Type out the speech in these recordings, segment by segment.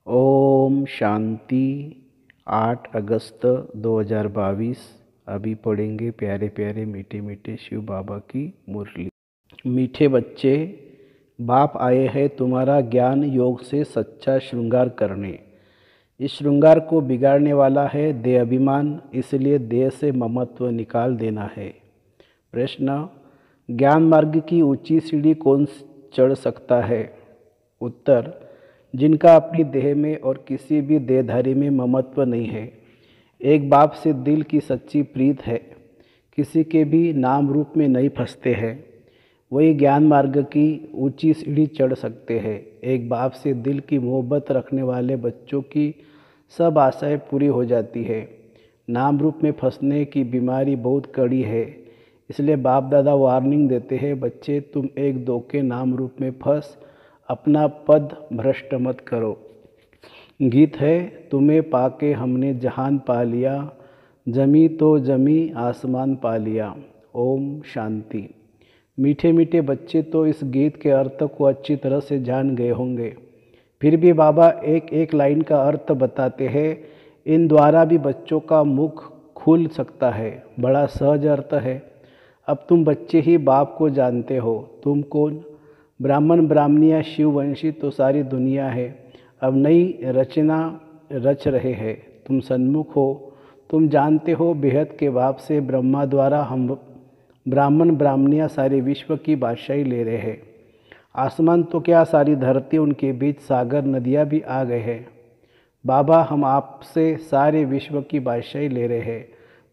ओम शांति। 8 अगस्त 2022। अभी पढ़ेंगे प्यारे प्यारे मीठे मीठे शिव बाबा की मुरली। मीठे बच्चे, बाप आए हैं तुम्हारा ज्ञान योग से सच्चा श्रृंगार करने। इस श्रृंगार को बिगाड़ने वाला है देह अभिमान, इसलिए देह से ममत्व निकाल देना है। प्रश्न, ज्ञान मार्ग की ऊंची सीढ़ी कौन चढ़ सकता है? उत्तर, जिनका अपनी देह में और किसी भी देहधारी में ममत्व नहीं है। एक बाप से दिल की सच्ची प्रीत है, किसी के भी नाम रूप में नहीं फंसते हैं, वही ज्ञान मार्ग की ऊंची सीढ़ी चढ़ सकते हैं। एक बाप से दिल की मोहब्बत रखने वाले बच्चों की सब आशाएं पूरी हो जाती है। नाम रूप में फंसने की बीमारी बहुत कड़ी है, इसलिए बाप दादा वार्निंग देते हैं, बच्चे तुम एक दो के नाम रूप में फंस अपना पद भ्रष्ट मत करो। गीत है, तुम्हें पाके हमने जहान पा लिया, जमी तो जमी आसमान पा लिया। ओम शांति। मीठे मीठे बच्चे तो इस गीत के अर्थ को अच्छी तरह से जान गए होंगे, फिर भी बाबा एक एक लाइन का अर्थ बताते हैं। इन द्वारा भी बच्चों का मुख खुल सकता है। बड़ा सहज अर्थ है। अब तुम बच्चे ही बाप को जानते हो। तुम कौन? ब्राह्मण ब्राह्मणिया शिववंशी तो सारी दुनिया है। अब नई रचना रच रहे हैं। तुम सन्मुख हो। तुम जानते हो बेहद के बाप से ब्रह्मा द्वारा हम ब्राह्मण ब्राह्मणियाँ सारे विश्व की बादशाही ले रहे हैं। आसमान तो क्या, सारी धरती, उनके बीच सागर नदियाँ भी आ गए हैं। बाबा हम आपसे सारे विश्व की बादशाही ले रहे हैं,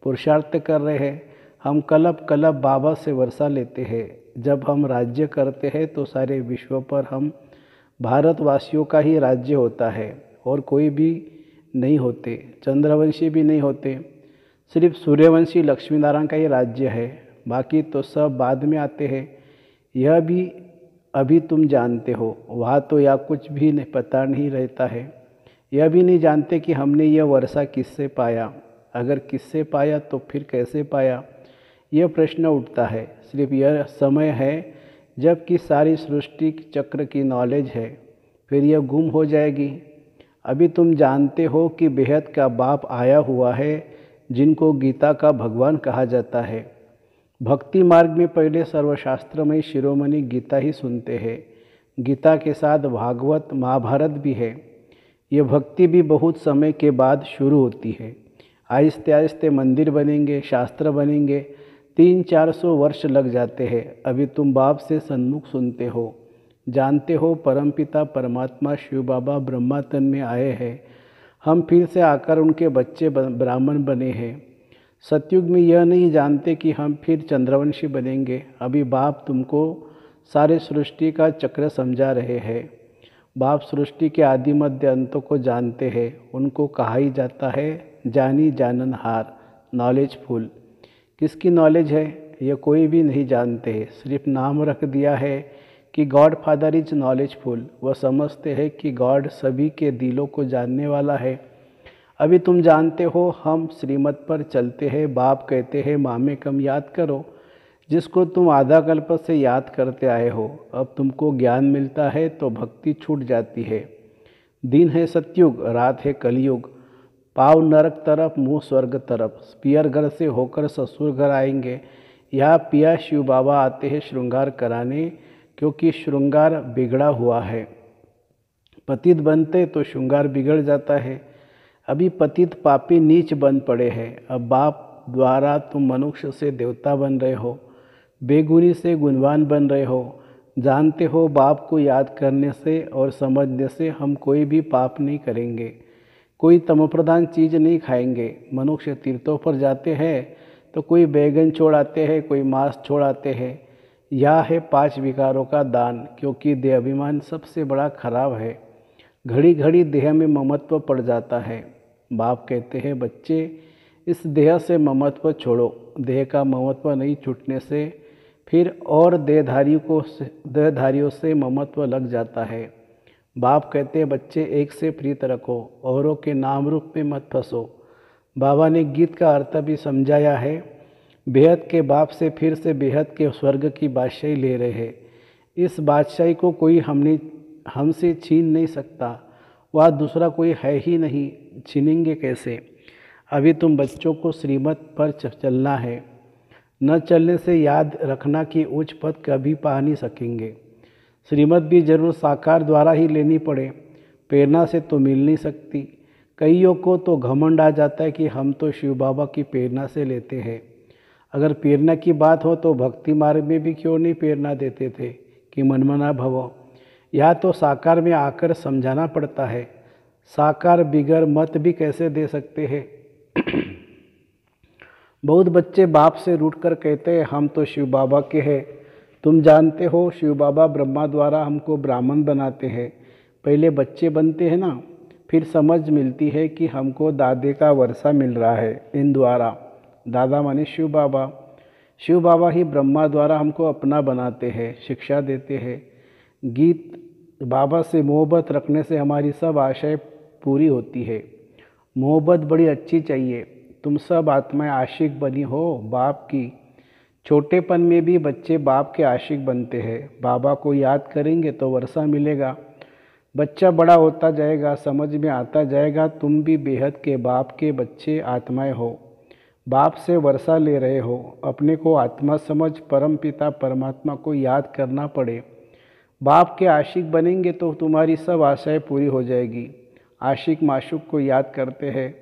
पुरुषार्थ कर रहे हैं। हम कलब कलब बाबा से वर्षा लेते हैं। जब हम राज्य करते हैं तो सारे विश्व पर हम भारतवासियों का ही राज्य होता है और कोई भी नहीं होते, चंद्रवंशी भी नहीं होते। सिर्फ सूर्यवंशी लक्ष्मी नारायण का ही राज्य है, बाकी तो सब बाद में आते हैं। यह भी अभी तुम जानते हो। वहाँ तो या कुछ भी नहीं पता नहीं रहता है। यह भी नहीं जानते कि हमने यह वर्षा किससे पाया। अगर किससे पाया तो फिर कैसे पाया, यह प्रश्न उठता है। सिर्फ यह समय है जबकि सारी सृष्टि चक्र की नॉलेज है, फिर यह गुम हो जाएगी। अभी तुम जानते हो कि बेहद का बाप आया हुआ है, जिनको गीता का भगवान कहा जाता है। भक्ति मार्ग में पहले सर्वशास्त्रमय शिरोमणि गीता ही सुनते हैं। गीता के साथ भागवत महाभारत भी है। यह भक्ति भी बहुत समय के बाद शुरू होती है। आहिस्ते आहिस्ते मंदिर बनेंगे, शास्त्र बनेंगे, 300-400 वर्ष लग जाते हैं। अभी तुम बाप से सन्मुख सुनते हो, जानते हो परमपिता परमात्मा शिव बाबा ब्रह्मा तन में आए हैं। हम फिर से आकर उनके बच्चे ब्राह्मण बने हैं। सतयुग में यह नहीं जानते कि हम फिर चंद्रवंशी बनेंगे। अभी बाप तुमको सारे सृष्टि का चक्र समझा रहे हैं। बाप सृष्टि के आदि मध्य अंतों को जानते हैं। उनको कहा ही जाता है जानी जाननहार, नॉलेजफुल। किसकी नॉलेज है यह कोई भी नहीं जानते हैं। सिर्फ नाम रख दिया है कि गॉड फादर इज नॉलेजफुल। वह समझते हैं कि गॉड सभी के दिलों को जानने वाला है। अभी तुम जानते हो हम श्रीमत पर चलते हैं। बाप कहते हैं मामे कम याद करो, जिसको तुम आधा कल्प से याद करते आए हो। अब तुमको ज्ञान मिलता है तो भक्ति छूट जाती है। दिन है सतयुग, रात है कलयुग। पाँव नरक तरफ, मुंह स्वर्ग तरफ। पियर घर से होकर ससुर घर आएंगे। यहाँ पिया शिव बाबा आते हैं श्रृंगार कराने, क्योंकि श्रृंगार बिगड़ा हुआ है। पतित बनते तो श्रृंगार बिगड़ जाता है। अभी पतित पापी नीच बन पड़े हैं। अब बाप द्वारा तुम मनुष्य से देवता बन रहे हो, बेगुनी से गुणवान बन रहे हो। जानते हो बाप को याद करने से और समझने से हम कोई भी पाप नहीं करेंगे, कोई तमोप्रधान चीज़ नहीं खाएंगे। मनुष्य तीर्थों पर जाते हैं तो कोई बैगन छोड़ आते हैं, कोई मांस छोड़ आते हैं। यह है 5 विकारों का दान, क्योंकि देह अभिमान सबसे बड़ा खराब है। घड़ी घड़ी देह में ममत्व पड़ जाता है। बाप कहते हैं बच्चे इस देह से ममत्व छोड़ो। देह का ममत्व नहीं छूटने से फिर और देहधारियों से ममत्व लग जाता है। बाप कहते हैं बच्चे एक से प्रीत रखो, औरों के नाम रूप में मत फंसो। बाबा ने गीत का अर्थ भी समझाया है। बेहद के बाप से फिर से बेहद के स्वर्ग की बादशाही ले रहे हैं। इस बादशाही को कोई हमसे छीन नहीं सकता। वह दूसरा कोई है ही नहीं, छीनेंगे कैसे। अभी तुम बच्चों को श्रीमत पर चलना है। न चलने से याद रखना कि उच्च पद कभी पा नहीं सकेंगे। श्रीमत भी जरूर साकार द्वारा ही लेनी पड़े, प्रेरणा से तो मिल नहीं सकती। कईयों को तो घमंड आ जाता है कि हम तो शिव बाबा की प्रेरणा से लेते हैं। अगर प्रेरणा की बात हो तो भक्ति मार्ग में भी क्यों नहीं प्रेरणा देते थे कि मनमना भवो। या तो साकार में आकर समझाना पड़ता है। साकार बिगर मत भी कैसे दे सकते हैं। बहुत बच्चे बाप से रूठकर कहते हैं हम तो शिव बाबा के हैं। तुम जानते हो शिव बाबा ब्रह्मा द्वारा हमको ब्राह्मण बनाते हैं। पहले बच्चे बनते हैं ना, फिर समझ मिलती है कि हमको दादे का वर्षा मिल रहा है इन द्वारा। दादा माने शिव बाबा। शिव बाबा ही ब्रह्मा द्वारा हमको अपना बनाते हैं, शिक्षा देते हैं। गीत बाबा से मोहब्बत रखने से हमारी सब आशाएं पूरी होती है। मोहब्बत बड़ी अच्छी चाहिए। तुम सब आत्माएं आशिक बनी हो बाप की। छोटेपन में भी बच्चे बाप के आशिक बनते हैं। बाबा को याद करेंगे तो वर्षा मिलेगा। बच्चा बड़ा होता जाएगा, समझ में आता जाएगा तुम भी बेहद के बाप के बच्चे आत्माएं हो। बाप से वर्षा ले रहे हो। अपने को आत्मा समझ परम पिता परमात्मा को याद करना पड़े। बाप के आशिक बनेंगे तो तुम्हारी सब आशाएं पूरी हो जाएगी। आशिक माशूक को याद करते हैं।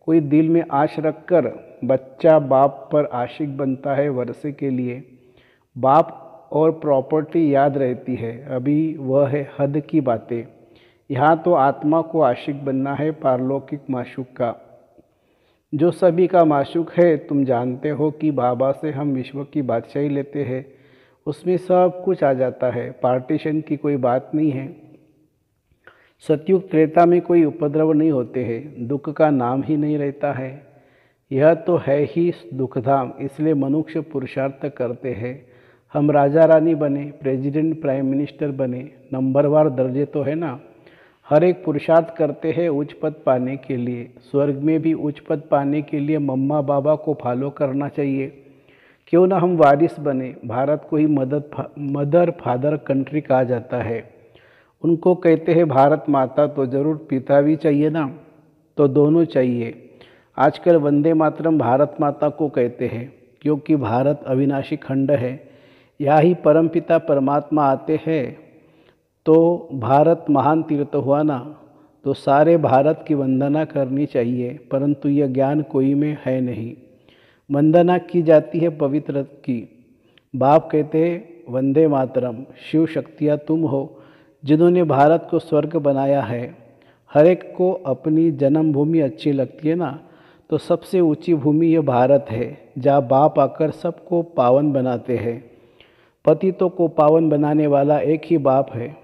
कोई दिल में आश रखकर बच्चा बाप पर आशिक बनता है वर्षे के लिए। बाप और प्रॉपर्टी याद रहती है, अभी वह है हद की बातें। यहाँ तो आत्मा को आशिक बनना है पारलौकिक माशूक का, जो सभी का माशूक है। तुम जानते हो कि बाबा से हम विश्व की बादशाही लेते हैं, उसमें सब कुछ आ जाता है, पार्टीशन की कोई बात नहीं है। सतयुग त्रेता में कोई उपद्रव नहीं होते हैं, दुख का नाम ही नहीं रहता है। यह तो है ही दुखधाम, इसलिए मनुष्य पुरुषार्थ करते हैं। हम राजा रानी बने, प्रेसिडेंट प्राइम मिनिस्टर बने, नंबरवार दर्जे तो है ना। हर एक पुरुषार्थ करते हैं उच्च पद पाने के लिए। स्वर्ग में भी उच्च पद पाने के लिए मम्मा बाबा को फॉलो करना चाहिए। क्यों ना हम वारिस बने। भारत को ही मदर फादर कंट्री कहा जाता है। उनको कहते हैं भारत माता, तो ज़रूर पिता भी चाहिए ना, तो दोनों चाहिए। आजकल वंदे मातरम भारत माता को कहते हैं क्योंकि भारत अविनाशी खंड है। यहाँ ही परम पिता परमात्मा आते हैं, तो भारत महान तीर्थ हुआ ना। तो सारे भारत की वंदना करनी चाहिए, परंतु यह ज्ञान कोई में है नहीं। वंदना की जाती है पवित्र की। बाप कहते हैं वंदे मातरम, शिव शक्तियाँ तुम हो जिन्होंने भारत को स्वर्ग बनाया है। हर एक को अपनी जन्मभूमि अच्छी लगती है ना, तो सबसे ऊंची भूमि यह भारत है, जहाँ बाप आकर सबको पावन बनाते हैं। पतितों को पावन बनाने वाला एक ही बाप है।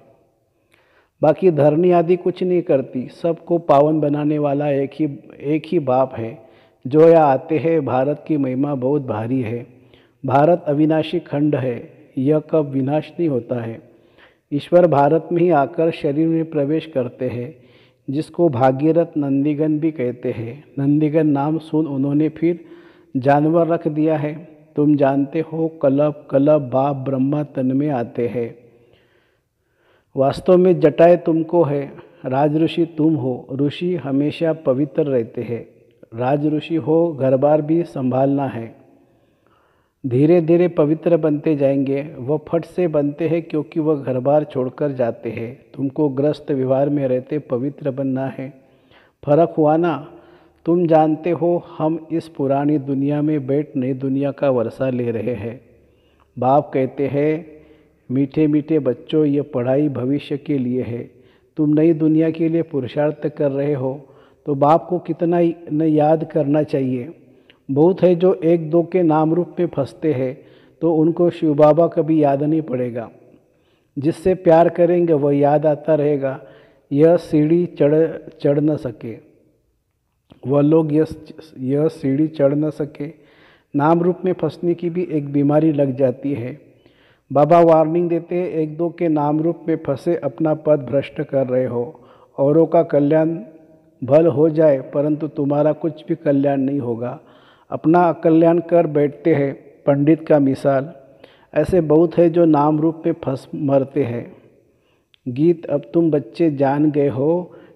बाकी धरनी आदि कुछ नहीं करती, सबको पावन बनाने वाला एक ही बाप है जो यहाँ आते हैं। भारत की महिमा बहुत भारी है। भारत अविनाशी खंड है, यह कब विनाश नहीं होता है। ईश्वर भारत में ही आकर शरीर में प्रवेश करते हैं, जिसको भागीरथ नंदीगण भी कहते हैं। नंदीगण नाम सुन उन्होंने फिर जानवर रख दिया है। तुम जानते हो कलब कलब बाप ब्रह्मा तन में आते हैं। वास्तव में जटाएं तुमको है, राज ऋषि तुम हो। ऋषि हमेशा पवित्र रहते हैं। राज ऋषि हो, घर बार भी संभालना है। धीरे धीरे पवित्र बनते जाएंगे। वह फट से बनते हैं क्योंकि वह घर बार छोड़कर जाते हैं। तुमको ग्रस्त व्यवहार में रहते पवित्र बनना है। फर्क हुआ ना। तुम जानते हो हम इस पुरानी दुनिया में बैठ नई दुनिया का वर्षा ले रहे हैं। बाप कहते हैं मीठे मीठे बच्चों, ये पढ़ाई भविष्य के लिए है। तुम नई दुनिया के लिए पुरुषार्थ कर रहे हो, तो बाप को कितना न याद करना चाहिए। बहुत है जो एक दो के नाम रूप में फंसते हैं, तो उनको शिव बाबा कभी याद नहीं पड़ेगा। जिससे प्यार करेंगे वह याद आता रहेगा। यह सीढ़ी चढ़ न सके, वह लोग यह सीढ़ी चढ़ न सके। नाम रूप में फंसने की भी एक बीमारी लग जाती है। बाबा वार्निंग देते हैं, एक दो के नाम रूप में फंसे अपना पद भ्रष्ट कर रहे हो। औरों का कल्याण भल हो जाए, परंतु तुम्हारा कुछ भी कल्याण नहीं होगा। अपना कल्याण कर बैठते हैं पंडित का मिसाल। ऐसे बहुत है जो नाम रूप में फंस मरते हैं। गीत अब तुम बच्चे जान गए हो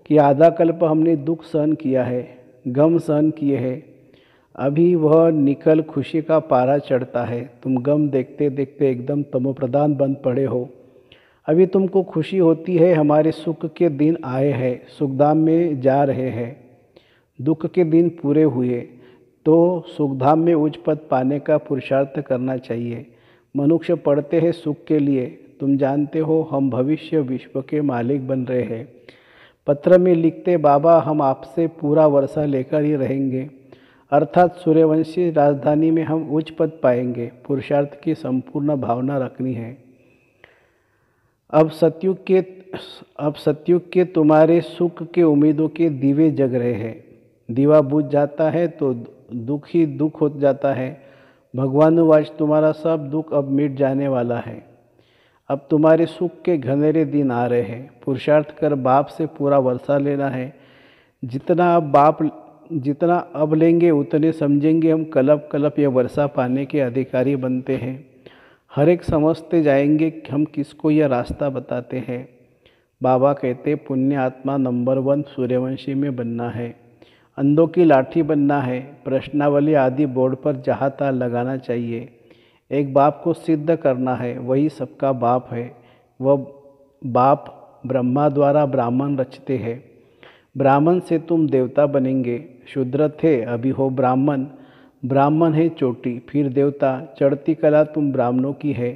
कि आधा कल्प हमने दुख सहन किया है, गम सहन किए हैं, अभी वह निकल खुशी का पारा चढ़ता है। तुम गम देखते देखते एकदम तमोप्रधान बन पड़े हो। अभी तुमको खुशी होती है हमारे सुख के दिन आए हैं, सुखधाम में जा रहे हैं। दुख के दिन पूरे हुए तो सुखधाम में उच्च पद पाने का पुरुषार्थ करना चाहिए। मनुष्य पढ़ते हैं सुख के लिए। तुम जानते हो हम भविष्य विश्व के मालिक बन रहे हैं। पत्र में लिखते बाबा हम आपसे पूरा वर्षा लेकर ही रहेंगे, अर्थात सूर्यवंशी राजधानी में हम उच्च पद पाएंगे। पुरुषार्थ की संपूर्ण भावना रखनी है। अब सतयुग के तुम्हारे सुख के उम्मीदों के दीवे जग रहे हैं। दीवा बुझ जाता है तो दुख ही दुख हो जाता है। भगवानुवाच तुम्हारा सब दुख अब मिट जाने वाला है। अब तुम्हारे सुख के घनेरे दिन आ रहे हैं। पुरुषार्थ कर बाप से पूरा वर्षा लेना है। जितना अब लेंगे उतने समझेंगे हम कलप कलप यह वर्षा पाने के अधिकारी बनते हैं। हर एक समझते जाएंगे कि हम किसको यह रास्ता बताते हैं। बाबा कहते पुण्य आत्मा नंबर 1 सूर्यवंशी में बनना है, अंधों की लाठी बनना है, प्रश्नावली आदि बोर्ड पर जहाँ तहाँ लगाना चाहिए। एक बाप को सिद्ध करना है, वही सबका बाप है। वह बाप ब्रह्मा द्वारा ब्राह्मण रचते हैं। ब्राह्मण से तुम देवता बनेंगे। शूद्र थे, अभी हो ब्राह्मण। ब्राह्मण है चोटी, फिर देवता। चढ़ती कला तुम ब्राह्मणों की है।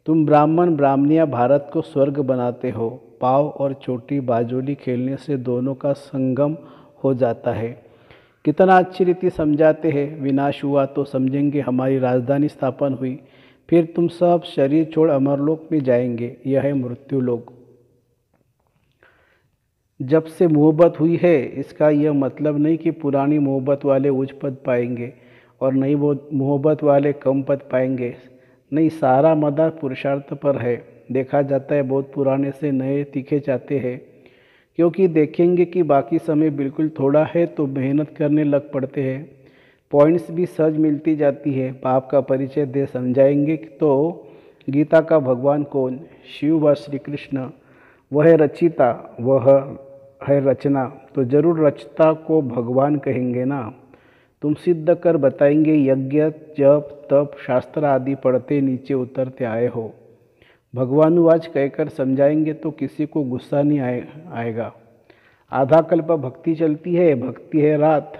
तुम ब्राह्मण ब्राह्मणियाँ भारत को स्वर्ग बनाते हो। पाव और चोटी बाजोली खेलने से दोनों का संगम हो जाता है। कितना अच्छी रीति समझाते हैं। विनाश हुआ तो समझेंगे हमारी राजधानी स्थापन हुई। फिर तुम सब शरीर छोड़ अमरलोक में जाएंगे। यह है मृत्युलोक। जब से मोहब्बत हुई है, इसका यह मतलब नहीं कि पुरानी मोहब्बत वाले उच्च पद पाएंगे और नई मोहब्बत वाले कम पद पाएंगे। नहीं, सारा मदार पुरुषार्थ पर है। देखा जाता है बहुत पुराने से नए तीखे जाते हैं, क्योंकि देखेंगे कि बाकी समय बिल्कुल थोड़ा है तो मेहनत करने लग पड़ते हैं। पॉइंट्स भी सहज मिलती जाती है। बाप का परिचय दे समझाएंगे तो गीता का भगवान कौन? शिव व श्री कृष्ण। वह है रचिता, वह है रचना, तो जरूर रचता को भगवान कहेंगे ना। तुम सिद्ध कर बताएंगे यज्ञ जप तप शास्त्र आदि पढ़ते नीचे उतरते आए हो। भगवानुवाच कहकर समझाएंगे तो किसी को गुस्सा नहीं आएगा। आधा कल्प भक्ति चलती है, भक्ति है रात।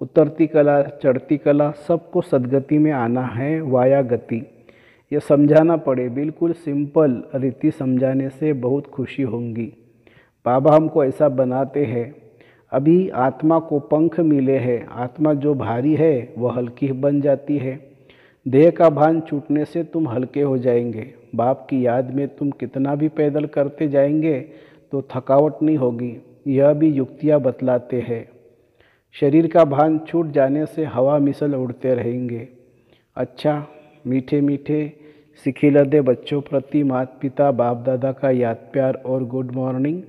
उतरती कला चढ़ती कला, सबको सदगति में आना है वाया गति। ये समझाना पड़े। बिल्कुल सिंपल रीति समझाने से बहुत खुशी होंगी। बाबा हमको ऐसा बनाते हैं। अभी आत्मा को पंख मिले हैं। आत्मा जो भारी है वह हल्की बन जाती है। देह का भान छूटने से तुम हल्के हो जाएंगे। बाप की याद में तुम कितना भी पैदल करते जाएंगे तो थकावट नहीं होगी। यह भी युक्तियाँ बतलाते हैं। शरीर का भान छूट जाने से हवा मिसल उड़ते रहेंगे। अच्छा, मीठे मीठे सिखिलदे बच्चों प्रति माता पिता बाप दादा का याद प्यार और गुड मॉर्निंग।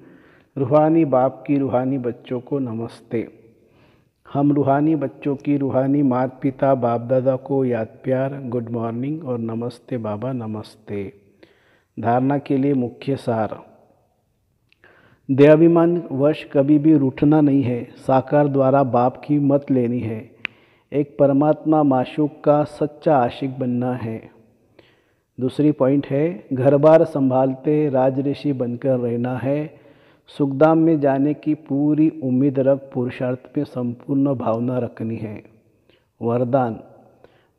रूहानी बाप की रूहानी बच्चों को नमस्ते। हम रूहानी बच्चों की रूहानी माता पिता बाप दादा को याद प्यार, गुड मॉर्निंग और नमस्ते बाबा नमस्ते। धारणा के लिए मुख्य सार। देहाभिमान वश कभी भी रूठना नहीं है। साकार द्वारा बाप की मत लेनी है। एक परमात्मा माशूक का सच्चा आशिक बनना है। दूसरी पॉइंट है, घर बार संभालते राज ऋषि बनकर रहना है। सुखधाम में जाने की पूरी उम्मीद रख पुरुषार्थ में संपूर्ण भावना रखनी है। वरदान।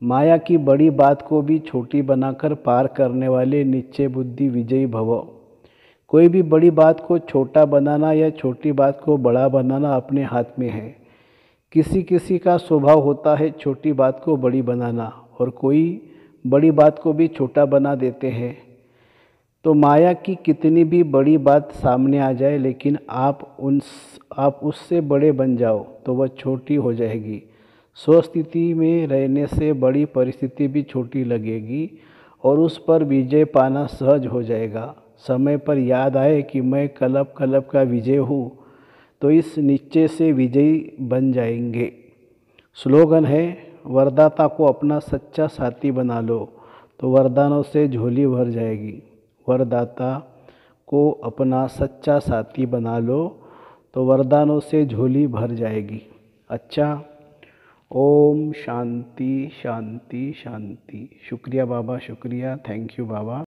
माया की बड़ी बात को भी छोटी बनाकर पार करने वाले निश्चय बुद्धि विजयी भव। कोई भी बड़ी बात को छोटा बनाना या छोटी बात को बड़ा बनाना अपने हाथ में है। किसी किसी का स्वभाव होता है छोटी बात को बड़ी बनाना, और कोई बड़ी बात को भी छोटा बना देते हैं। तो माया की कितनी भी बड़ी बात सामने आ जाए, लेकिन आप उससे बड़े बन जाओ तो वह छोटी हो जाएगी। स्वस्थिति में रहने से बड़ी परिस्थिति भी छोटी लगेगी और उस पर विजय पाना सहज हो जाएगा। समय पर याद आए कि मैं कल्प कल्प का विजय हूँ तो इस निश्चय से विजयी बन जाएंगे। स्लोगन है, वरदाता को अपना सच्चा साथी बना लो तो वरदानों से झोली भर जाएगी। वरदाता को अपना सच्चा साथी बना लो तो वरदानों से झोली भर जाएगी। अच्छा, ओम शांति शांति शांति। शुक्रिया बाबा, शुक्रिया, थैंक यू बाबा।